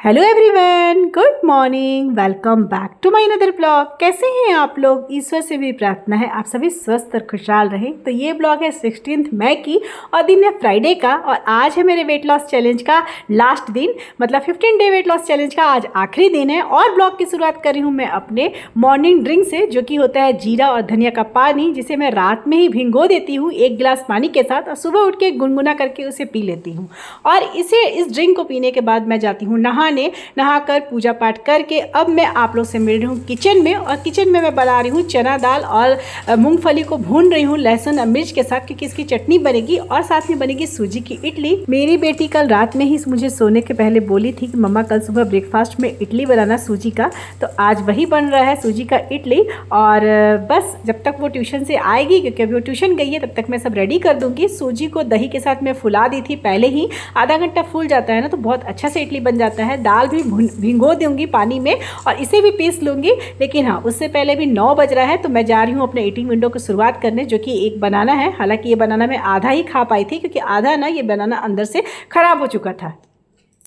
Hello everyone, good morning. Welcome back to my another blog. कैसे हैं आप लोग? ईश्वर से भी प्रार्थना है आप सभी स्वस्थ और खुशहाल रहें। तो ये ब्लॉग है 16 मई की और दिन है फ्राइडे का, और आज है मेरे वेट लॉस चैलेंज का लास्ट दिन, मतलब 15 डे वेट लॉस चैलेंज का आज आखिरी दिन है। और ब्लॉग की शुरुआत कर रही हूँ मैं अपने मॉर्निंग ड्रिंक से, जो कि होता है जीरा और धनिया का पानी, जिसे मैं रात में ही भिंगो देती हूँ 1 गिलास पानी के साथ, और सुबह उठ के गुनगुना करके उसे पी लेती हूँ। और इस ड्रिंक को पीने के बाद मैं जाती हूँ नहाकर पूजा पाठ करके अब मैं आप लोग से मिल रही हूँ किचन में। और किचन में मैं बना रही हूँ चना दाल और मूंगफली को भून रही हूँ लहसुन और मिर्च के साथ, क्योंकि इसकी चटनी बनेगी और साथ में बनेगी सूजी की इडली। मेरी बेटी कल रात में ही मुझे सोने के पहले बोली थी कि मम्मा कल सुबह ब्रेकफास्ट में इडली बनाना सूजी का, तो आज वही बन रहा है सूजी का इडली। और बस जब तक वो ट्यूशन से आएगी, क्योंकि अभी वो ट्यूशन गई है, तब तक मैं सब रेडी कर दूंगी। सूजी को दही के साथ मैं फुला दी थी पहले ही, आधा घंटा फूल जाता है ना तो बहुत अच्छा से इडली बन जाता है। दाल भी भिंगो दूंगी पानी में और इसे भी पीस लूँगी। लेकिन हाँ, उससे पहले भी 9 बज रहा है, तो मैं जा रही हूँ अपने ईटिंग विंडो की शुरुआत करने, जो कि एक बनाना है। हालांकि ये बनाना मैं आधा ही खा पाई थी, क्योंकि आधा ना ये बनाना अंदर से ख़राब हो चुका था।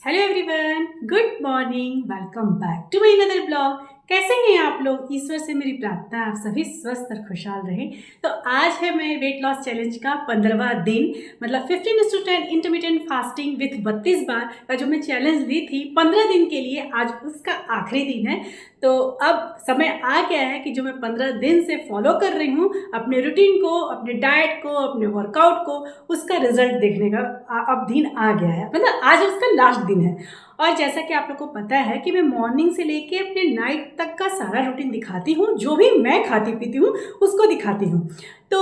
Hello everyone, good morning, welcome back to my another blog. कैसे हैं आप लोग? ईश्वर से मेरी प्रार्थना आप सभी स्वस्थ और खुशहाल रहें। तो आज है मेरे वेट लॉस चैलेंज का 15वां दिन, मतलब 15:10 इंटरमिटेंट फास्टिंग विथ 32 बार का जो मैं चैलेंज ली थी 15 दिन के लिए, आज उसका आखिरी दिन है। तो अब समय आ गया है कि जो मैं 15 दिन से फॉलो कर रही हूँ अपने रूटीन को, अपने डाइट को, अपने वर्कआउट को, उसका रिजल्ट देखने का अब दिन आ गया है। मतलब आज उसका लास्ट दिन है। और जैसा कि आप लोग को पता है कि मैं मॉर्निंग से लेके अपने नाइट तक का सारा रूटीन दिखाती हूँ, जो भी मैं खाती पीती हूँ उसको दिखाती हूँ। तो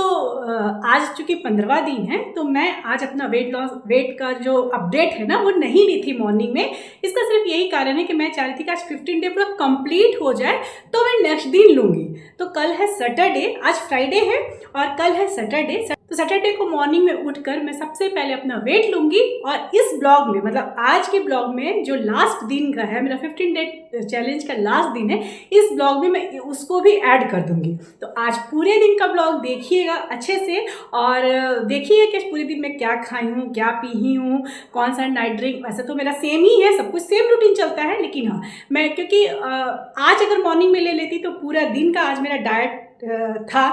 आज चूँकि 15वां दिन है, तो मैं आज अपना वेट का जो अपडेट है ना वो नहीं ली थी मॉर्निंग में। इसका सिर्फ यही कारण है कि मैं चाह रही थी कि आज 15 डे पूरा कंप्लीट हो जाए, तो मैं नेक्स्ट दिन लूँगी। तो कल है सैटरडे, आज फ्राइडे है और कल है सैटरडे। तो सैटरडे को मॉर्निंग में उठकर मैं सबसे पहले अपना वेट लूँगी, और इस ब्लॉग में, मतलब आज के ब्लॉग में जो लास्ट दिन का है, मेरा 15 डे चैलेंज का लास्ट दिन है, इस ब्लॉग में मैं उसको भी ऐड कर दूँगी। तो आज पूरे दिन का ब्लॉग देखिएगा अच्छे से, और देखिए कि पूरे दिन में क्या खाई हूँ, क्या पी हूँ, कौन सा नाइट ड्रिंक। वैसे तो मेरा सेम ही है, सब कुछ सेम रूटीन चलता है, लेकिन हाँ, मैं क्योंकि आज अगर मॉर्निंग में ले लेती तो पूरा दिन का आज मेरा डाइट था,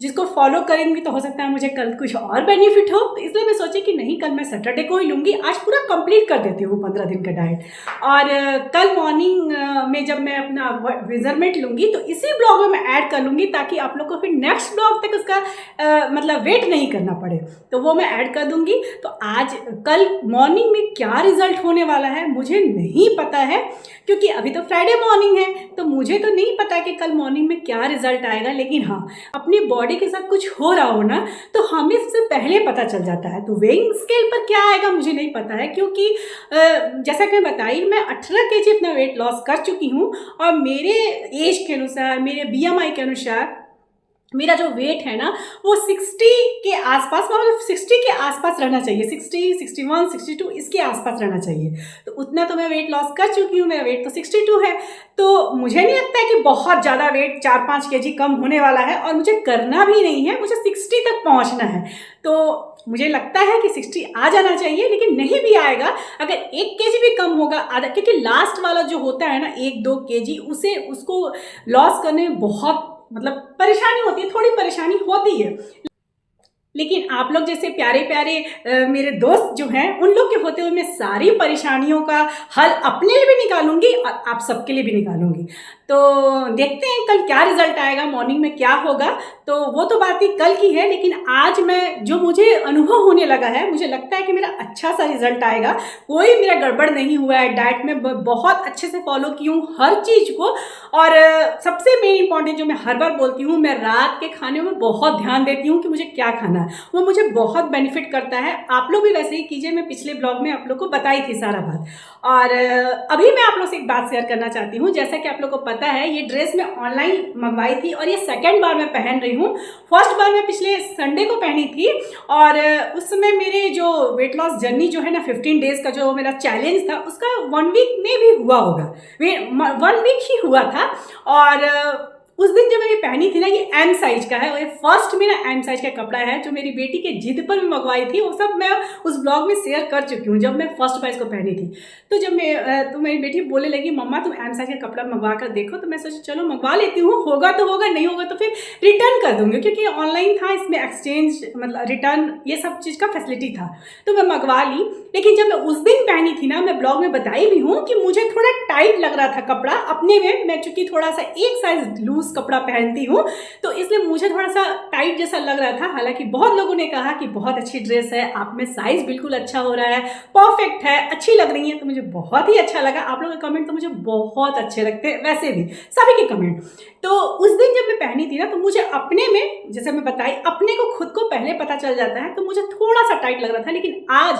जिसको फॉलो करेंगी तो हो सकता है मुझे कल कुछ और बेनिफिट हो। तो इसलिए मैं सोची कि नहीं, कल मैं सैटरडे को ही लूँगी, आज पूरा कंप्लीट कर देती हूँ 15 दिन का डाइट। और कल मॉर्निंग में जब मैं अपना मेजरमेंट लूँगी तो इसी ब्लॉग में मैं ऐड कर लूँगी, ताकि आप लोग को फिर नेक्स्ट ब्लॉग तक उसका मतलब वेट नहीं करना पड़े, तो वो मैं ऐड कर दूँगी। तो आज कल मॉर्निंग में क्या रिजल्ट होने वाला है मुझे नहीं पता है, क्योंकि अभी तो फ्राइडे मॉर्निंग है, तो मुझे तो नहीं पता कि कल मॉर्निंग में क्या रिजल्ट आएगा। लेकिन हाँ, अपनी बॉडी के साथ कुछ हो रहा हो ना, तो हमें सबसे पहले पता चल जाता है। तो वेइंग स्केल पर क्या आएगा मुझे नहीं पता है, क्योंकि जैसा कि मैं बताई, मैं 18 kg अपना वेट लॉस कर चुकी हूँ, और मेरे एज के अनुसार, मेरे BMI के अनुसार मेरा जो वेट है ना वो 60 के आसपास, मतलब 60 के आसपास रहना चाहिए। 60, 61, 62 इसके आसपास रहना चाहिए। तो उतना तो मैं वेट लॉस कर चुकी हूँ, मेरा वेट तो 62 है। तो मुझे नहीं लगता है कि बहुत ज़्यादा वेट 4-5 kg कम होने वाला है, और मुझे करना भी नहीं है, मुझे 60 तक पहुँचना है। तो मुझे लगता है कि 60 आ जाना चाहिए, लेकिन नहीं भी आएगा। अगर 1 kg भी कम होगा, आधा, क्योंकि लास्ट वाला जो होता है ना 1-2 kg, उसको लॉस करने में बहुत मतलब परेशानी होती है, थोड़ी परेशानी होती है। लेकिन आप लोग जैसे प्यारे प्यारे मेरे दोस्त जो हैं, उन लोग के होते हुए मैं सारी परेशानियों का हल अपने लिए भी निकालूंगी और आप सबके लिए भी निकालूंगी। तो देखते हैं कल क्या रिजल्ट आएगा, मॉर्निंग में क्या होगा, तो वो तो बात ही कल की है। लेकिन आज मैं, जो मुझे अनुभव होने लगा है, मुझे लगता है कि मेरा अच्छा सा रिजल्ट आएगा। कोई मेरा गड़बड़ नहीं हुआ है, डाइट में बहुत अच्छे से फॉलो की हूँ हर चीज़ को। और सबसे मेन इंपॉर्टेंट जो मैं हर बार बोलती हूँ, मैं रात के खाने में बहुत ध्यान देती हूँ कि मुझे क्या खाना है, वो मुझे बहुत बेनिफिट करता है। आप लोग भी वैसे ही कीजिए, मैं पिछले ब्लॉग में आप लोग को बताई थी सारा बात। और अभी मैं आप लोग से एक बात शेयर करना चाहती हूँ। जैसा कि आप लोग को पता है, ये ड्रेस मैं ऑनलाइन मंगवाई थी और ये सेकेंड बार मैं पहन रही हूँ। फर्स्ट बार मैं पिछले संडे को पहनी थी, और उस समय मेरे जो वेट लॉस जर्नी जो है ना, 15 डेज का जो मेरा चैलेंज था, उसका 1 वीक में भी हुआ होगा, 1 वीक ही हुआ था। और उस दिन जब मैं ये पहनी थी ना, ये एम साइज का है और ये फर्स्ट मेरा एम साइज का कपड़ा है जो मेरी बेटी के जिद पर भी मंगवाई थी। वो सब मैं उस ब्लॉग में शेयर कर चुकी हूँ जब मैं फर्स्ट बार इसको पहनी थी। तो जब मैं तो मेरी बेटी बोलने लगी मम्मा तुम एम साइज का कपड़ा मंगवा कर देखो, तो मैं सोची चलो मंगवा लेती हूँ, होगा तो होगा, नहीं होगा तो फिर रिटर्न कर दूंगी, क्योंकि ऑनलाइन था, इसमें एक्सचेंज मतलब रिटर्न ये सब चीज़ का फैसिलिटी था। तो मैं मंगवा ली। लेकिन जब मैं उस दिन पहनी थी ना, मैं ब्लॉग में बताई भी हूँ कि मुझे थोड़ा टाइट लग रहा था कपड़ा अपने में। मैं चूंकि थोड़ा सा एक साइज लूज कपड़ा पहनती हूँ तो इसलिए मुझे थोड़ा सा टाइट जैसा लग रहा था। हालांकि बहुत लोगों ने कहा कि बहुत अच्छी ड्रेस है, आप में साइज बिल्कुल अच्छा हो रहा है, परफेक्ट है, अच्छी लग रही है। तो मुझे बहुत ही अच्छा लगा। आप लोगों के कमेंट तो मुझे बहुत अच्छे लगते हैं, वैसे भी सभी के कमेंट। तो उस दिन जब मैं पहनी थी ना, तो मुझे अपने में, जैसे मैं बताई, अपने को खुद को पहले पता चल जाता है, तो मुझे थोड़ा सा टाइट लग रहा था। लेकिन आज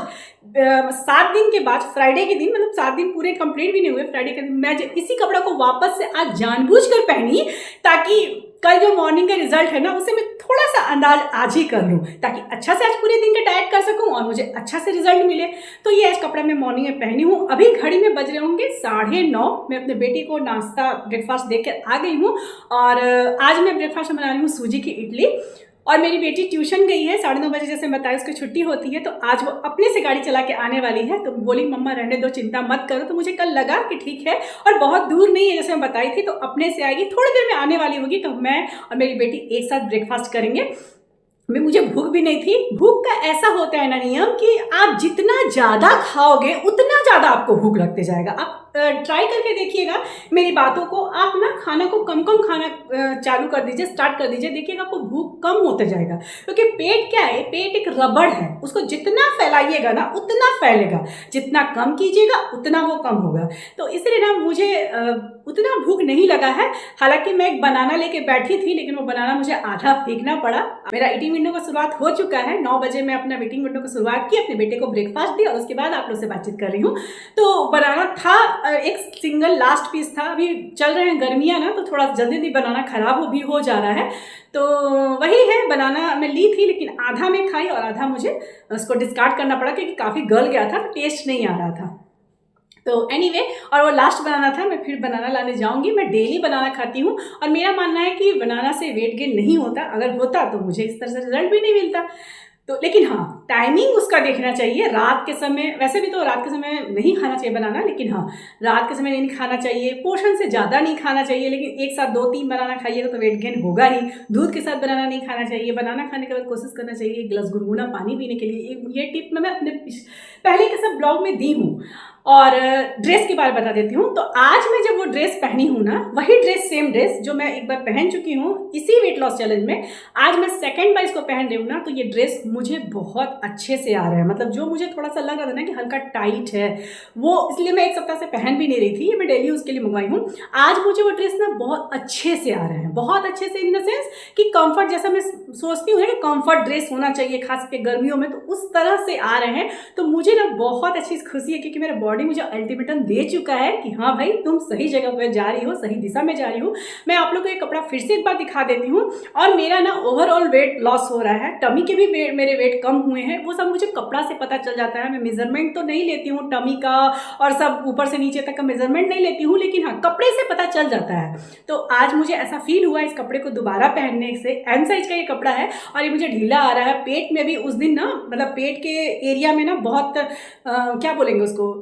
7 दिन के बाद, फ्राइडे के दिन, मतलब 7 दिन पूरे कंप्लीट भी नहीं हुए, फ्राइडे के दिन मैं इसी कपड़ा को वापस से आज जानबूझकर पहनी, ताकि कल जो मॉर्निंग का रिजल्ट है ना, उसे मैं थोड़ा सा अंदाज आज ही कर लूँ, ताकि अच्छा से आज पूरे दिन का डाइट कर सकूँ और मुझे अच्छा से रिजल्ट मिले। तो ये आज कपड़ा मैं मॉर्निंग में पहनी हूँ। अभी घड़ी में बज रहे होंगे 9:30। मैं अपने बेटी को नाश्ता ब्रेकफास्ट देकर आ गई हूँ और आज मैं ब्रेकफास्ट बना रही हूँ सूजी की इडली। और मेरी बेटी ट्यूशन गई है 9:30 बजे, जैसे बताया उसकी छुट्टी होती है, तो आज वो अपने से गाड़ी चला के आने वाली है। तो बोली मम्मा रहने दो, चिंता मत करो। तो मुझे कल लगा कि ठीक है, और बहुत दूर नहीं है जैसे मैं बताई थी, तो अपने से आएगी, थोड़ी देर में आने वाली होगी। तो मैं और मेरी बेटी एक साथ ब्रेकफास्ट करेंगे। मुझे भूख भी नहीं थी। भूख का ऐसा होता है ना नियम कि आप जितना ज़्यादा खाओगे उतना ज़्यादा आपको भूख लगते जाएगा। आप ट्राई करके देखिएगा मेरी बातों को। आप ना खाना को कम कम खाना चालू कर दीजिए, स्टार्ट कर दीजिए, देखिएगा आपको भूख कम होते जाएगा। क्योंकि पेट क्या है, पेट एक रबड़ है, उसको जितना फैलाइएगा ना उतना फैलेगा, जितना कम कीजिएगा उतना वो कम होगा। तो इसलिए ना मुझे उतना भूख नहीं लगा है। हालांकि मैं एक बनाना लेके बैठी थी, लेकिन वो बनाना मुझे आधा फेंकना पड़ा। मेरा ईटिंग विंडो का शुरुआत हो चुका है। 9 बजे मैं अपना ईटिंग विंडो की शुरुआत की, अपने बेटे को ब्रेकफास्ट दिया और उसके बाद आप लोग से बातचीत कर रही हूँ। तो बनाना था, एक सिंगल लास्ट पीस था। अभी चल रहे हैं गर्मियाँ ना, तो थोड़ा जल्दी बनाना खराब भी हो जा रहा है। तो वही है, बनाना मैं ली थी, लेकिन आधा मैं खाई और आधा मुझे उसको डिस्कार्ड करना पड़ा, क्योंकि काफ़ी गल गया था, टेस्ट नहीं आ रहा था। तो एनीवे, और वो लास्ट बनाना था। मैं फिर बनाना लाने जाऊंगी। मैं डेली बनाना खाती हूँ और मेरा मानना है कि बनाना से वेट गेन नहीं होता। अगर होता तो मुझे इस तरह से रिजल्ट भी नहीं मिलता। तो लेकिन हाँ, टाइमिंग उसका देखना चाहिए। रात के समय, वैसे भी तो रात के समय नहीं खाना चाहिए बनाना, लेकिन हाँ, रात के समय नहीं खाना चाहिए, पोर्शन से ज़्यादा नहीं खाना चाहिए। लेकिन एक साथ 2-3 बनाना खाइएगा तो वेट गेन होगा ही। दूध के साथ बनाना नहीं खाना चाहिए। बनाना खाने के बाद कोशिश करना चाहिए 1 गिलास गुनगुना पानी पीने के लिए। ये टिप मैं अपने पहले के सब ब्लॉग में दी हूँ। और ड्रेस के बारे में बता देती हूँ। तो आज मैं जब वो ड्रेस पहनी हूँ ना, वही ड्रेस, सेम ड्रेस जो मैं एक बार पहन चुकी हूँ इसी वेट लॉस चैलेंज में, आज मैं सेकंड बार इसको पहन रही हूँ ना, तो ये ड्रेस मुझे बहुत अच्छे से आ रहा है। मतलब जो मुझे थोड़ा सा लग रहा था ना कि हल्का टाइट है, वो इसलिए मैं 1 सप्ताह से पहन भी नहीं रही थी। ये मैं डेली उसके लिए मंगवाई हूँ। आज मुझे वो ड्रेस ना बहुत अच्छे से आ रहा है, बहुत अच्छे से इन द सेंस कि कंफर्ट, जैसा मैं सोचती हूँ कि कंफर्ट ड्रेस होना चाहिए खास करके गर्मियों में, तो उस तरह से आ रहे हैं। तो मुझे ना बहुत अच्छी खुशी है, क्योंकि मेरा बॉडी मुझे अल्टीमेटम दे चुका है कि हाँ भाई, तुम सही जगह पर जा रही हो, सही दिशा में जा रही हो। मैं आप लोग को ये कपड़ा फिर से एक बार दिखा देती हूँ। और मेरा ना ओवरऑल वेट लॉस हो रहा है, टमी के भी मेरे वेट कम हुए हैं, वो सब मुझे कपड़ा से पता चल जाता है। मैं मेजरमेंट तो नहीं लेती हूँ टमी का और सब ऊपर से नीचे तक का मेजरमेंट नहीं लेती हूँ, लेकिन हाँ, कपड़े से पता चल जाता है। तो आज मुझे ऐसा फील हुआ इस कपड़े को दोबारा पहनने से। एम साइज का ये कपड़ा है और ये मुझे ढीला आ रहा है। पेट में भी उस दिन ना, मतलब पेट के एरिया में ना बहुत क्या बोलेंगे उसको,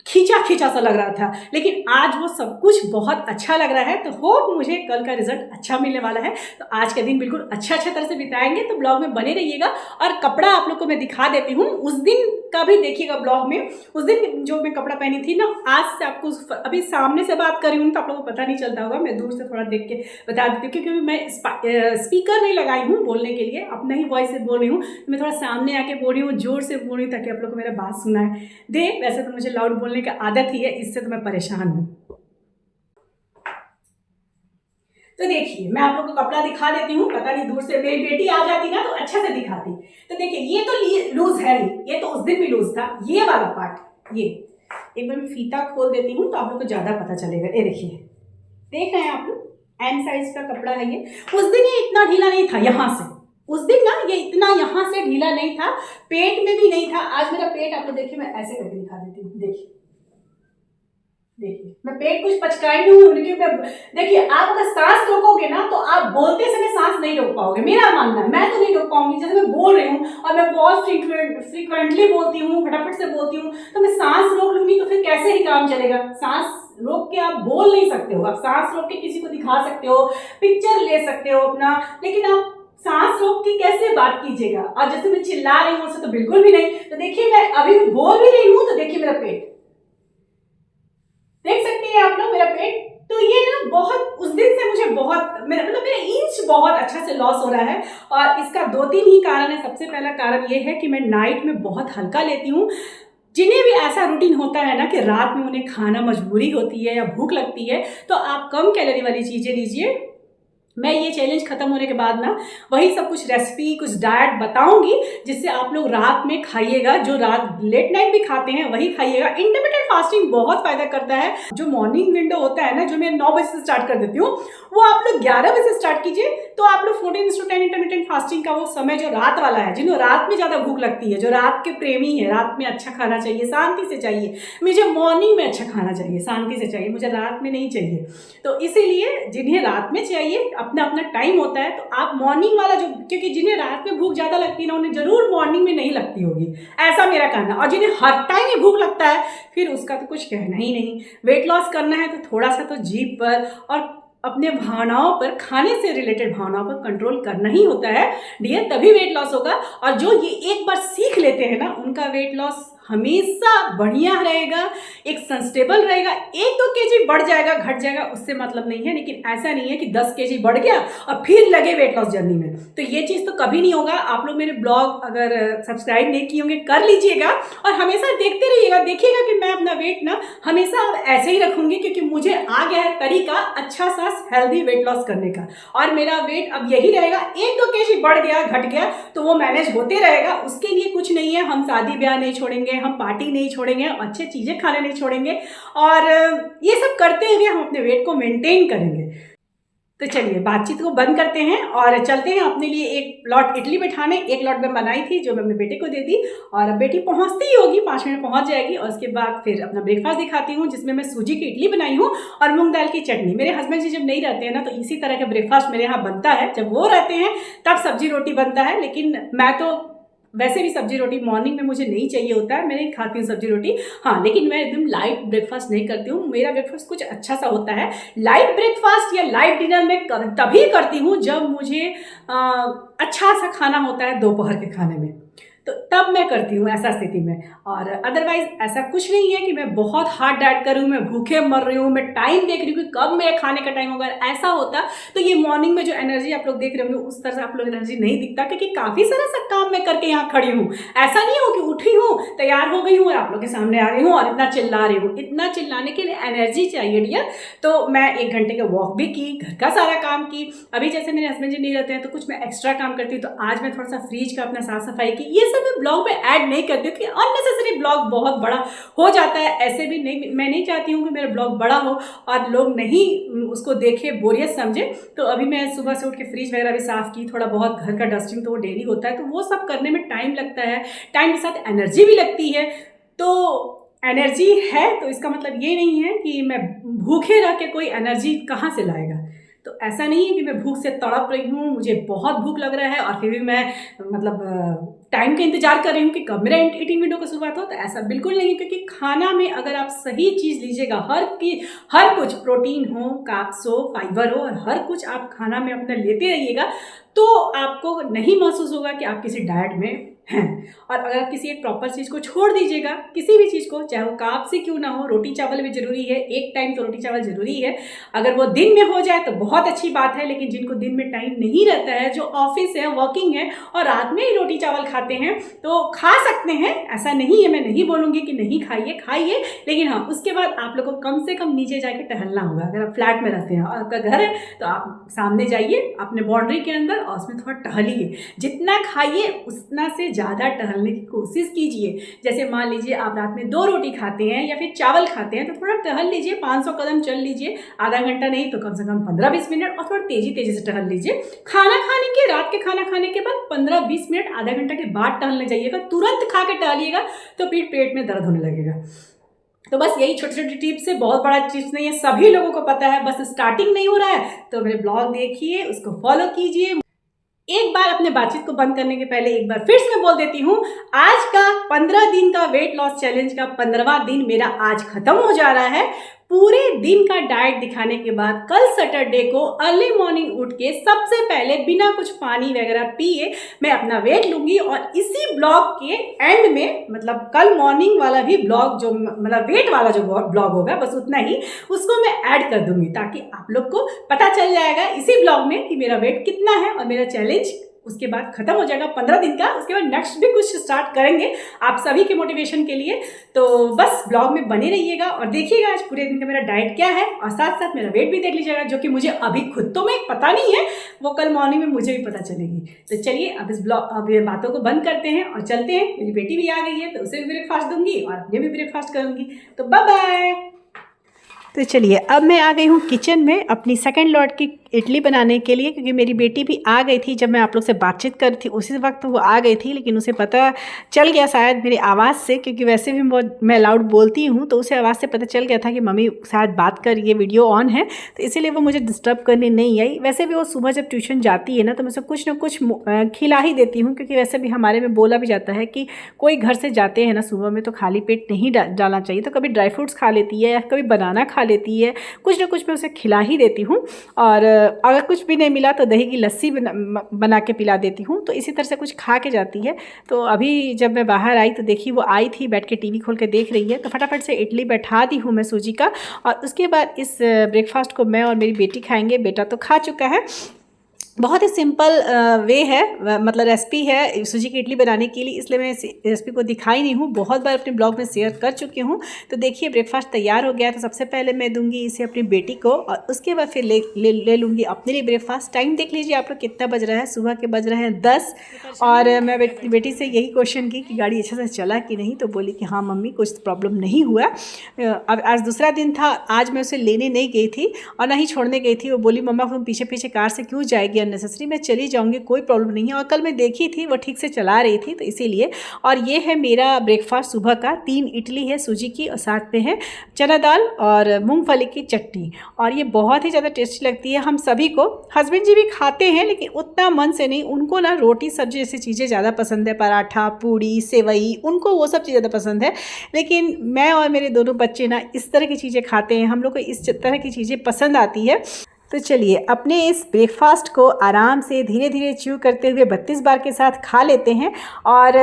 खींचा खींचा सा लग रहा था, लेकिन आज वो सब कुछ बहुत अच्छा लग रहा है। तो होप मुझे कल का रिजल्ट अच्छा मिलने वाला है। तो आज का दिन बिल्कुल अच्छा तरह से बिताएंगे। तो ब्लॉग में बने रहिएगा। और कपड़ा आप लोग को मैं दिखा देती हूँ, उस दिन का भी देखिएगा ब्लॉग में। उस दिन जो मैं कपड़ा पहनी थी ना, आज से आपको, अभी सामने से बात कर रही हूँ तो आप लोगों को पता नहीं चलता होगा, मैं दूर से थोड़ा देख के बता देती हूँ, क्योंकि मैं स्पीकर नहीं लगाई हूँ बोलने के लिए, अपना ही वॉइस से बोल रही हूँ। मैं थोड़ा सामने आके बोल रही हूँ, जोर से बोल रही हूँ, ताकि आप लोग को मेरा बात सुनाए दे। वैसे तो मुझे लाउड बोलने की आदत ही है, इससे तो मैं परेशान हूँ। तो देखिए, मैं आप लोगों को कपड़ा दिखा देती हूँ। पता नहीं दूर से मेरी बेटी आ जाती ना तो अच्छा से दिखाती। तो देखिए, ये तो लूज है ही, ये तो उस दिन भी लूज था। ये वाला पार्ट, ये एक बार मैं फीता खोल देती हूँ तो आप लोग को ज्यादा पता चलेगा। ये देखिए, देख रहे हैं आप लोग, एम साइज का कपड़ा है ये। उस दिन ये इतना ढीला नहीं था यहाँ से, उस दिन ना ये इतना यहाँ से ढीला नहीं था, पेट में भी नहीं था। आज मेरा पेट आप लोग देखिए, मैं ऐसे करके दिखा देती हूँ। देखिए, देखिए मैं पेट कुछ पचकाई नहीं हूँ, लेकिन देखिए आप अगर सांस रोकोगे ना तो आप बोलते समय सांस नहीं रोक पाओगे, मेरा मानना है। मैं तो नहीं रोक पाऊंगी। जैसे मैं बोल रही हूँ और मैं बहुत फ्रीक्वेंटली बोलती हूँ, फटाफट से बोलती हूँ, तो मैं सांस रोक लूंगी तो फिर कैसे ही काम चलेगा। सांस रोक के आप बोल नहीं सकते हो, आप सांस रोक के किसी को दिखा सकते हो, पिक्चर ले सकते हो अपना, लेकिन आप सांस रोक के कैसे बात कीजिएगा। और जैसे मैं चिल्ला रही हूँ तो बिल्कुल भी नहीं। तो देखिए मैं अभी बोल भी रही हूँ, तो देखिए मेरा पेट देख सकते हैं आप लोग, मेरा पेट। तो ये ना बहुत उस दिन से मुझे बहुत मेरा इंच बहुत अच्छा से लॉस हो रहा है। और इसका 2-3 ही कारण है। सबसे पहला कारण ये है कि मैं नाइट में बहुत हल्का लेती हूँ। जिन्हें भी ऐसा रूटीन होता है ना कि रात में उन्हें खाना मजबूरी होती है या भूख लगती है, तो आप कम कैलोरी वाली चीजें लीजिए। मैं ये चैलेंज खत्म होने के बाद ना वही सब कुछ रेसिपी, कुछ डाइट बताऊंगी, जिससे आप लोग रात में खाइएगा। जो रात लेट नाइट भी खाते हैं वही खाइएगा। इंटरमिटेंट फास्टिंग बहुत फायदा करता है। जो मॉर्निंग विंडो होता है ना, जो मैं 9 बजे से स्टार्ट कर देती हूँ, वो आप लोग 11 बजे से स्टार्ट कीजिए। तो आप लोग 14:10 इंटरमिटेंट फास्टिंग का वो समय जो रात वाला है, जिन्हें रात में ज्यादा भूख लगती है, जो रात के प्रेमी है, रात में अच्छा खाना चाहिए, शांति से चाहिए। मुझे मॉर्निंग में अच्छा खाना चाहिए, शांति से चाहिए, मुझे रात में नहीं चाहिए। तो इसीलिए जिन्हें रात में चाहिए, अपना अपना टाइम होता है, तो आप मॉर्निंग वाला जो, क्योंकि जिन्हें रात में भूख ज्यादा लगती है ना, उन्हें जरूर मॉर्निंग में नहीं लगती होगी, ऐसा मेरा कहना। और जिन्हें हर टाइम ही भूख लगता है, फिर उसका तो कुछ कहना ही नहीं। वेट लॉस करना है तो थोड़ा सा तो जीभ पर और अपने भावनाओं पर, खाने से रिलेटेड भावनाओं पर कंट्रोल करना ही होता है डियर, तभी वेट लॉस होगा। और जो ये एक बार सीख लेते हैं ना, उनका वेट लॉस हमेशा बढ़िया रहेगा, एक संस्टेबल रहेगा। 1-2 केजी बढ़ जाएगा, घट जाएगा, उससे मतलब नहीं है, लेकिन ऐसा नहीं है कि 10 केजी बढ़ गया और फिर लगे वेट लॉस जर्नी में। तो ये चीज़ तो कभी नहीं होगा। आप लोग मेरे ब्लॉग अगर सब्सक्राइब नहीं किए होंगे, कर लीजिएगा और हमेशा देखते रहिएगा। देखिएगा कि मैं अपना वेट ना हमेशा ऐसे ही रखूंगी, क्योंकि मुझे आ गया है तरीका अच्छा सा हेल्दी वेट लॉस करने का। और मेरा वेट अब यही रहेगा। 1-2 केजी बढ़ गया, घट गया, तो वो मैनेज होते रहेगा। उसके लिए कुछ नहीं है। हम शादी ब्याह नहीं छोड़ेंगे, हम पार्टी नहीं छोड़ेंगे, हम अच्छी चीजें खाने नहीं छोड़ेंगे, और ये सब करते हुए हम अपने वेट को मेंटेन करेंगे। तो चलिए बातचीत को बंद करते हैं और चलते हैं अपने लिए एक लॉट इडली बैठाने। एक लॉट मैं बनाई थी, जो मैं अपने बेटे को दे दी, और अब बेटी पहुंचती ही होगी, 5 मिनट पहुंच जाएगी। और उसके बाद फिर अपना ब्रेकफास्ट दिखाती हूँ, जिसमें मैं सूजी की इडली बनाई हूँ और मूंग दाल की चटनी। मेरे हस्बैंड जी जब नहीं रहते हैं ना, तो इसी तरह का ब्रेकफास्ट मेरे यहाँ बनता है। जब वो रहते हैं तब सब्जी रोटी बनता है, लेकिन मैं तो वैसे भी सब्जी रोटी मॉर्निंग में मुझे नहीं चाहिए होता है, मैं नहीं खाती हूँ सब्जी रोटी। हाँ, लेकिन मैं एकदम लाइट ब्रेकफास्ट नहीं करती हूँ। मेरा ब्रेकफास्ट कुछ अच्छा सा होता है। लाइट ब्रेकफास्ट या लाइट डिनर मैं तभी करती हूँ जब मुझे अच्छा सा खाना होता है दोपहर के खाने में, तो तब मैं करती हूँ ऐसा स्थिति में। और अदरवाइज ऐसा कुछ नहीं है कि मैं बहुत हार्ड डाइट कर रही हूँ, मैं भूखे मर रही हूँ, मैं टाइम देख रही हूँ कि कब मेरे खाने का टाइम होगा। ऐसा होता तो ये मॉर्निंग में जो एनर्जी आप लोग देख रहे होंगे, उस तरह से आप लोग एनर्जी नहीं दिखता, क्योंकि काफी सारा सा काम मैं करके यहाँ खड़ी हूँ। ऐसा नहीं हो कि उठी हूँ, तैयार हो गई हूँ और आप लोग के सामने आ रही हूँ और इतना चिल्ला रही हूँ। इतना चिल्लाने के लिए एनर्जी चाहिए डियर। तो मैं 1 घंटे का वॉक भी की, घर का सारा काम की। अभी जैसे मेरे हस्बैंड जी नहीं रहते हैं, तो कुछ मैं एक्स्ट्रा काम करती हूँ। तो आज मैं थोड़ा सा फ्रिज का अपना साफ सफाई की। ये सब मैं ब्लॉग में ऐड नहीं करती हूँ, अननेसेसरी ब्लॉग बहुत बड़ा हो जाता है। ऐसे भी नहीं, मैं नहीं चाहती हूँ कि मेरा ब्लॉग बड़ा हो और लोग नहीं उसको देखे, बोरियत समझे। तो अभी मैं सुबह से उठ के फ्रिज वगैरह भी साफ की, थोड़ा बहुत घर का डस्टिंग तो वो डेली होता है, तो वो सब करने में टाइम लगता है। टाइम के साथ एनर्जी भी लगती है। तो एनर्जी है तो इसका मतलब ये नहीं है कि मैं भूखे रह के कोई एनर्जी कहाँ से लाएगा। तो ऐसा नहीं है कि मैं भूख से तड़प रही हूँ, मुझे बहुत भूख लग रहा है और फिर भी मैं मतलब टाइम का इंतजार कर रही हूँ कि कब मेरा ईटिंग विंडो का शुरुआत हो। तो ऐसा बिल्कुल नहीं है, क्योंकि खाना में अगर आप सही चीज़ लीजिएगा, हर कुछ प्रोटीन हो, कार्ब्स हो, फाइबर हो, और हर कुछ आप खाना में अपना लेते रहिएगा, तो आपको नहीं महसूस होगा कि आप किसी डाइट में हैं। और अगर आप किसी एक प्रॉपर चीज़ को छोड़ दीजिएगा, किसी भी चीज़ को, चाहे वो कार्ब से क्यों ना हो, रोटी चावल भी जरूरी है, एक टाइम तो रोटी चावल जरूरी है। अगर वो दिन में हो जाए तो बहुत अच्छी बात है, लेकिन जिनको दिन में टाइम नहीं रहता है, जो ऑफिस है, वर्किंग है और रात में ही रोटी चावल खाते हैं, तो खा सकते हैं। ऐसा नहीं है, मैं नहीं बोलूँगी कि नहीं खाइए, खाइए, लेकिन हाँ, उसके बाद आप लोग को कम से कम नीचे जाके टहलना होगा। अगर आप फ्लैट में रहते हैं और आपका घर है, तो आप सामने जाइए अपने बाउंड्री के अंदर और उसमें थोड़ा टहलिए। जितना खाइए उतना से ज़्यादा टहलने की कोशिश कीजिए। जैसे मान लीजिए आप रात में 2 रोटी खाते हैं या फिर चावल खाते हैं, तो थोड़ा टहल लीजिए, 500 कदम चल लीजिए। आधा घंटा नहीं तो कम से कम 15-20 मिनट, और थोड़ा तेजी से टहल लीजिए। खाना खाने के, रात के खाना खाने के बाद 15-20 मिनट, आधा घंटा के बाद टहलने जाइएगा। तुरंत खा के टहलिएगा तो फिर पेट में दर्द होने लगेगा। तो बस यही छोटी छोटी टिप्स है, बहुत बड़ा टिप्स नहीं है, सभी लोगों को पता है, बस स्टार्टिंग नहीं हो रहा है तो मेरे ब्लॉग देखिए, उसको फॉलो कीजिए। एक बार अपने बातचीत को बंद करने के पहले एक बार फिर से बोल देती हूँ, आज का 15 दिन का वेट लॉस चैलेंज का 15वां दिन मेरा आज खत्म हो जा रहा है। पूरे दिन का डाइट दिखाने के बाद कल सैटरडे को अर्ली मॉर्निंग उठ के सबसे पहले बिना कुछ पानी वगैरह पिए मैं अपना वेट लूंगी, और इसी ब्लॉग के एंड में, मतलब कल मॉर्निंग वाला भी ब्लॉग जो मतलब वेट वाला जो ब्लॉग होगा बस उतना ही, उसको मैं ऐड कर दूंगी ताकि आप लोग को पता चल जाएगा इसी ब्लॉग में कि मेरा वेट कितना है, और मेरा चैलेंज उसके बाद खत्म हो जाएगा 15 दिन का। उसके बाद नेक्स्ट भी कुछ स्टार्ट करेंगे आप सभी के मोटिवेशन के लिए। तो बस ब्लॉग में बने रहिएगा और देखिएगा आज पूरे दिन का मेरा डाइट क्या है, और साथ साथ मेरा वेट भी देख लीजिएगा, जो कि मुझे अभी खुद तो मैं पता नहीं है, वो कल मॉर्निंग में मुझे भी पता चलेगी। तो चलिए अब अब ये बातों को बंद करते हैं और चलते हैं। मेरी बेटी भी आ गई है तो उसे भी ब्रेकफास्ट दूंगी और अपने भी ब्रेकफास्ट करूंगी। तो बाय बाय। तो चलिए अब मैं आ गई हूँ किचन में अपनी सेकंड लॉट की इडली बनाने के लिए, क्योंकि मेरी बेटी भी आ गई थी। जब मैं आप लोग से बातचीत कर रही थी उसी वक्त वो आ गई थी, लेकिन उसे पता चल गया शायद मेरी आवाज़ से, क्योंकि वैसे भी मैं लाउड बोलती हूँ, तो उसे आवाज़ से पता चल गया था कि मम्मी शायद बात कर रही है, वीडियो ऑन है, तो इसीलिए वो मुझे डिस्टर्ब करने नहीं आई। वैसे भी वो सुबह जब ट्यूशन जाती है ना तो मैं उसे कुछ ना कुछ खिला ही देती हूँ, क्योंकि वैसे भी हमारे में बोला भी जाता है कि कोई घर से जाते हैं ना सुबह में तो खाली पेट नहीं डालना चाहिए। तो कभी ड्राई फ्रूट्स खा लेती है या कभी बनाना खा लेती है, कुछ ना कुछ मैं उसे खिला ही देती हूँ। और अगर कुछ भी नहीं मिला तो दही की लस्सी बना के पिला देती हूँ, तो इसी तरह से कुछ खा के जाती है। तो अभी जब मैं बाहर आई तो देखी वो आई थी, बैठ के टीवी खोल के देख रही है, तो फटाफट से इडली बैठा दी हूँ मैं सूजी का। और उसके बाद इस ब्रेकफास्ट को मैं और मेरी बेटी खाएंगे। बेटा तो खा चुका है। बहुत ही सिंपल वे है, मतलब रेसिपी है सूजी की इडली बनाने के लिए, इसलिए मैं इस रेसिपी को दिखाई नहीं हूँ, बहुत बार अपने ब्लॉग में शेयर कर चुकी हूँ। तो देखिए ब्रेकफास्ट तैयार हो गया। तो सबसे पहले मैं दूंगी इसे अपनी बेटी को, और उसके बाद फिर ले लूँगी अपने लिए ब्रेकफास्ट। टाइम देख लीजिए आप लोग कितना बज रहा है, सुबह के बज रहे हैं 10। और मैं बेटी से यही क्वेश्चन की कि गाड़ी अच्छे से चला कि नहीं, तो बोली कि हाँ मम्मी कुछ प्रॉब्लम नहीं हुआ। अब आज दूसरा दिन था, आज मैं उसे लेने नहीं गई थी और ना ही छोड़ने गई थी। वो बोली मम्मा तुम पीछे पीछे कार से क्यों जाएगी, अननेसेसरी, मैं चली जाऊंगी, कोई प्रॉब्लम नहीं है। और कल मैं देखी थी वो ठीक से चला रही थी, तो इसीलिए। और ये है मेरा ब्रेकफास्ट सुबह का, 3 इडली है सूजी की और साथ में है चना दाल और मूंगफली की चटनी। और ये बहुत ही ज़्यादा टेस्टी लगती है हम सभी को। हस्बैंड जी भी खाते हैं लेकिन उतना मन से नहीं, उनको ना रोटी सब्जी जैसी चीज़ें ज़्यादा पसंद है, पराठा पूड़ी सेवई, उनको वो सब चीज़ ज़्यादा पसंद है। लेकिन मैं और मेरे दोनों बच्चे ना इस तरह की चीज़ें खाते हैं, हम लोग को इस तरह की चीज़ें पसंद आती है। तो चलिए अपने इस ब्रेकफास्ट को आराम से धीरे धीरे च्यू करते हुए 32 बार के साथ खा लेते हैं। और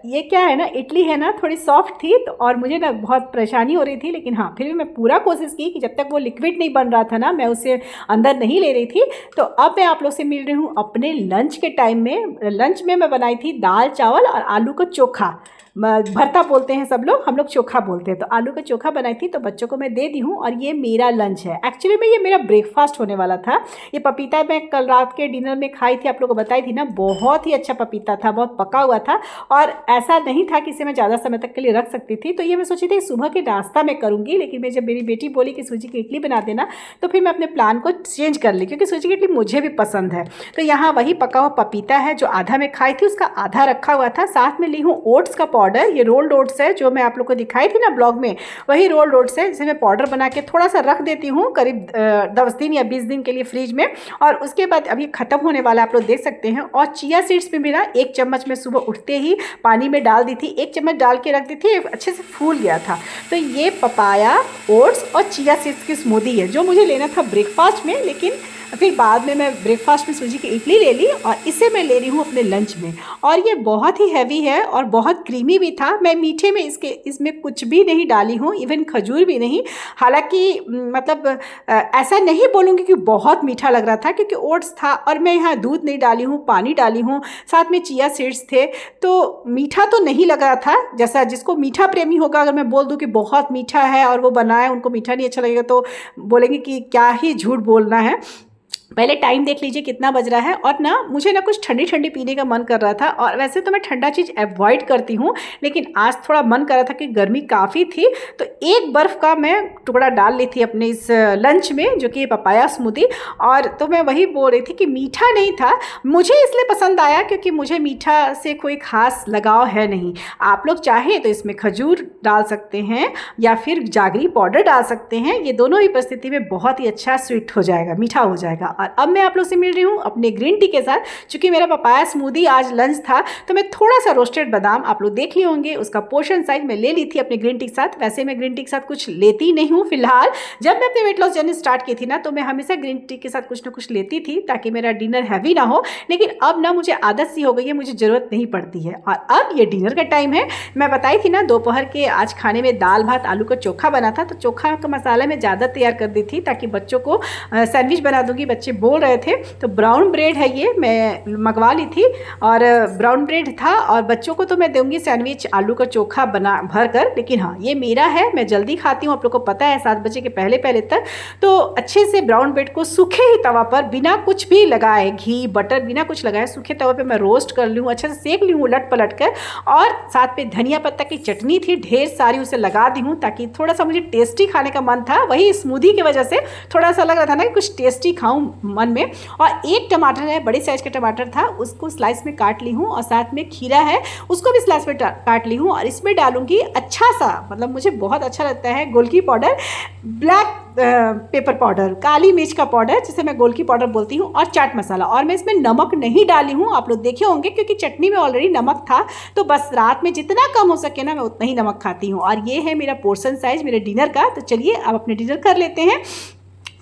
ये क्या है ना, इडली है ना थोड़ी सॉफ्ट थी तो, और मुझे ना बहुत परेशानी हो रही थी, लेकिन हाँ फिर भी मैं पूरा कोशिश की कि जब तक वो लिक्विड नहीं बन रहा था ना मैं उसे अंदर नहीं ले रही थी। तो अब मैं आप लोग से मिल रही हूँ अपने लंच के टाइम में। लंच में मैं बनाई थी दाल चावल और आलू का चोखा, भरता बोलते हैं सब लोग, हम लोग चोखा बोलते हैं। तो आलू का चोखा बनाई थी, तो बच्चों को मैं दे दी हूँ। और ये मेरा लंच है, एक्चुअली में ये मेरा ब्रेकफास्ट होने वाला था। ये पपीता मैं कल रात के डिनर में खाई थी, आप लोगों को बताई थी ना, बहुत ही अच्छा पपीता था, बहुत पका हुआ था। और ऐसा नहीं था कि इसे मैं ज़्यादा समय तक के लिए रख सकती थी। तो ये मैं सोची थी सुबह के नाश्ता में करूँगी, लेकिन मैं जब मेरी बेटी बोली कि सूजी की इडली बना देना, तो फिर मैं अपने प्लान को चेंज कर ली, क्योंकि सूजी की इडली मुझे भी पसंद है। तो यहाँ वही पका हुआ पपीता है जो आधा मैं खाई थी, उसका आधा रखा हुआ था। साथ में ली हूँ ओट्स का पाउडर, ये रोल्ड ओट्स है जो मैं आप लोग को दिखाई थी ना ब्लॉग में, वही रोल्ड ओट्स है, जिसे मैं पाउडर बना के थोड़ा सा रख देती हूँ करीब 10 दिन या 20 दिन के लिए फ्रिज में। और उसके बाद अभी ख़त्म होने वाला आप लोग देख सकते हैं। और चिया सीड्स में भी ना 1 चम्मच में सुबह उठते ही पानी में डाल दी थी, 1 चम्मच डाल के रख दी थी, अच्छे से फूल गया था। तो ये पपाया, ओट्स और चिया सीड्स की स्मूदी है जो मुझे लेना था ब्रेकफास्ट में, लेकिन फिर बाद में मैं ब्रेकफास्ट में सूजी की इडली ले ली और इसे मैं ले रही हूँ अपने लंच में। और ये बहुत ही हैवी है और बहुत क्रीमी भी था। मैं मीठे में इसमें कुछ भी नहीं डाली हूँ, इवन खजूर भी नहीं। हालांकि मतलब ऐसा नहीं बोलूँगी कि बहुत मीठा लग रहा था, क्योंकि ओट्स था और मैं यहाँ दूध नहीं डाली हूँ, पानी डाली हूँ, साथ में चिया सीड्स थे, तो मीठा तो नहीं लग रहा था। जैसा जिसको मीठा प्रेमी होगा, अगर मैं बोल दूँ कि बहुत मीठा है और वो बनाए उनको मीठा नहीं अच्छा लगेगा, तो बोलेंगे कि क्या ही झूठ बोलना है। पहले टाइम देख लीजिए कितना बज रहा है। और ना मुझे ना कुछ ठंडी ठंडी पीने का मन कर रहा था, और वैसे तो मैं ठंडा चीज़ अवॉइड करती हूँ, लेकिन आज थोड़ा मन कर रहा था कि गर्मी काफ़ी थी, तो एक बर्फ़ का मैं टुकड़ा डाल ली थी अपने इस लंच में, जो कि पपाया स्मूदी। और तो मैं वही बोल रही थी कि मीठा नहीं था, मुझे इसलिए पसंद आया क्योंकि मुझे मीठा से कोई ख़ास लगाव है नहीं। आप लोग चाहें तो इसमें खजूर डाल सकते हैं या फिर जागरी पाउडर डाल सकते हैं, ये दोनों ही परिस्थिति में बहुत ही अच्छा स्वीट हो जाएगा, मीठा हो जाएगा। और अब मैं आप लोग से मिल रही हूँ अपने ग्रीन टी के साथ। चूँकि मेरा पपाया स्मूदी आज लंच था, तो मैं थोड़ा सा रोस्टेड बादाम, आप लोग देख लिए होंगे, उसका पोर्शन साइज मैं ले ली थी अपने ग्रीन टी के साथ। वैसे मैं ग्रीन टी के साथ कुछ लेती नहीं हूँ फिलहाल। जब मैं अपने वेट लॉस जर्नी स्टार्ट की थी ना, तो मैं हमेशा ग्रीन टी के साथ कुछ ना कुछ लेती थी ताकि मेरा डिनर हैवी ना हो, लेकिन अब ना मुझे आदत सी हो गई है, मुझे ज़रूरत नहीं पड़ती है। और अब ये डिनर का टाइम है। मैं बताई थी ना दोपहर के आज खाने में दाल भात आलू का चोखा बना था, तो चोखा का मसाला मैं ज़्यादा तैयार कर दी थी ताकि बच्चों को सैंडविच बना दूंगी, बच्चे बोल रहे थे। तो ब्राउन ब्रेड है, ये मैं मंगवा ली थी और ब्राउन ब्रेड था, और बच्चों को तो मैं दूंगी सैंडविच आलू का चोखा बना भर कर, लेकिन हाँ ये मेरा है, मैं जल्दी खाती हूँ, आप लोग को पता है 7 बजे के पहले पहले तक। तो अच्छे से ब्राउन ब्रेड को सूखे ही तवा पर बिना कुछ भी लगाए, घी बटर बिना कुछ लगाए सूखे तवा पे मैं रोस्ट कर लूँ, अच्छे से सेक ली हूँ उलट पलट कर। और साथ में धनिया पत्ता की चटनी थी ढेर सारी, उसे लगा दी हूँ ताकि थोड़ा सा मुझे टेस्टी खाने का मन था, वही स्मूदी की वजह से थोड़ा सा लग रहा था ना कि कुछ टेस्टी खाऊं मन में। और एक टमाटर है, बड़े साइज का टमाटर था, उसको स्लाइस में काट ली हूँ, और साथ में खीरा है उसको भी स्लाइस में काट ली हूँ। और इसमें डालूंगी अच्छा सा, मतलब मुझे बहुत अच्छा लगता है गोलकी पाउडर, ब्लैक पेपर पाउडर, काली मिर्च का पाउडर जिसे मैं गोलकी पाउडर बोलती हूँ, और चाट मसाला। और मैं इसमें नमक नहीं डाली हूँ, आप लोग देखे होंगे क्योंकि चटनी में ऑलरेडी नमक था, तो बस रात में जितना कम हो सके ना मैं उतना ही नमक खाती हूँ। और ये है मेरा पोर्शन साइज मेरे डिनर का। तो चलिए अब अपने डिनर कर लेते हैं।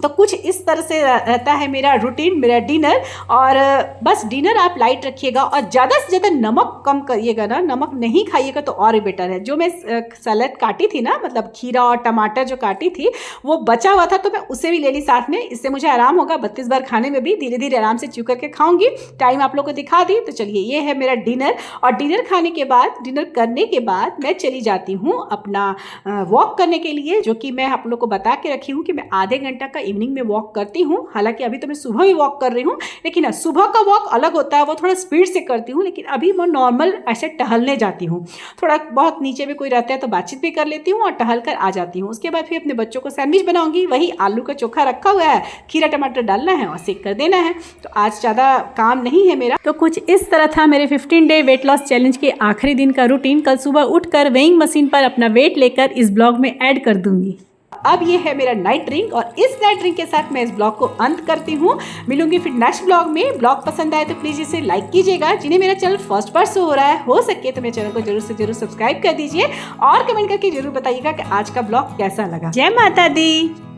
तो कुछ इस तरह से रहता है मेरा रूटीन, मेरा डिनर। और बस डिनर आप लाइट रखिएगा, और ज़्यादा से ज़्यादा नमक कम करिएगा ना, नमक नहीं खाइएगा तो और ही बेटर है। जो मैं सलाद काटी थी ना, मतलब खीरा और टमाटर जो काटी थी वो बचा हुआ था, तो मैं उसे भी ले ली साथ में, इससे मुझे आराम होगा 32 बार खाने में भी, धीरे धीरे आराम से च्यू करके खाऊंगी। टाइम आप लोग को दिखा दी। तो चलिए ये है मेरा डिनर, और डिनर खाने के बाद, डिनर करने के बाद मैं चली जाती हूँ अपना वॉक करने के लिए, जो कि मैं आप लोग को बता के रखी हूँ कि मैं आधे घंटा का इवनिंग में वॉक करती हूँ। हालांकि अभी तो मैं सुबह ही वॉक कर रही हूँ, लेकिन सुबह का वॉक अलग होता है, वो थोड़ा स्पीड से करती हूँ, लेकिन अभी मैं नॉर्मल ऐसे टहलने जाती हूँ। थोड़ा बहुत नीचे में कोई रहता है तो बातचीत भी कर लेती हूँ और टहल कर आ जाती हूँ। उसके बाद फिर अपने बच्चों को सैंडविच बनाऊंगी, वही आलू का चोखा रखा हुआ है, खीरा टमाटर डालना है और सेक कर देना है। तो आज ज़्यादा काम नहीं है मेरा। तो कुछ इस तरह था मेरे 15 डे वेट लॉस चैलेंज के आखिरी दिन का रूटीन। कल सुबह उठकर वेइंग मशीन पर अपना वेट लेकर इस ब्लॉग में ऐड कर दूंगी। अब ये है मेरा नाइट ड्रिंक, और इस नाइट ड्रिंक के साथ मैं इस ब्लॉग को अंत करती हूँ। मिलूंगी फिर नेक्स्ट ब्लॉग में। ब्लॉग पसंद आए तो प्लीज़ इसे लाइक कीजिएगा। जिन्हें मेरा चैनल फर्स्ट बार शो हो रहा है, हो सके तो मेरे चैनल को जरूर से जरूर सब्सक्राइब कर दीजिए, और कमेंट करके जरूर बताइएगा कि आज का ब्लॉग कैसा लगा। जय माता दी।